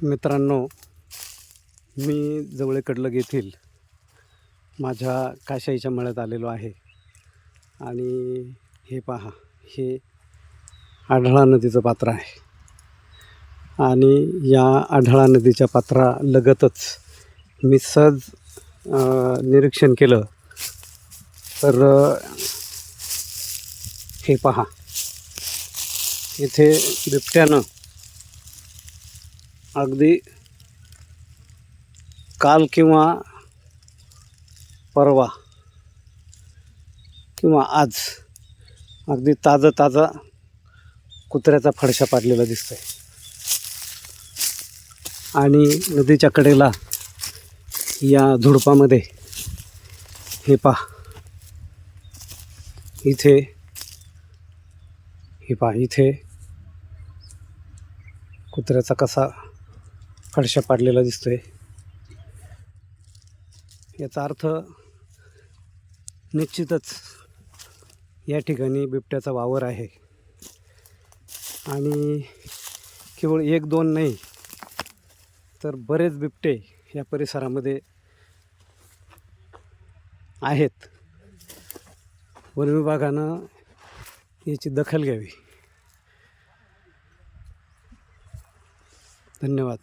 मित्रांनो, मी जवळ कडलग येथील माझ्या काशाईच्या मळ्यात आलेलो आहे आणि हे पहा, हे आढळा नदीचं पात्र आहे आणि या आढळा नदीच्या पात्रालगतच मी सहज निरीक्षण केलं तर हे पहा, इथे बिबट्यानं अगदी काल किंवा परवा किंवा आज अगदी ताजा कुत्र्याचा फडशा पाडलेला दिसतोय आणि नदीच्या कडेला या झुडपामध्ये हे पहा, इथे कुत्र्याचा कसा फडशा पाडलेला दिसतोय। याचा अर्थ निश्चितच या ठिकाणी बिबट्याचा वावर आहे आणि केवळ एक दोन नाही तर बरेच बिबटे या परिसरामध्ये आहेत। वन विभागानं याची दखल घ्यावी। धन्यवाद।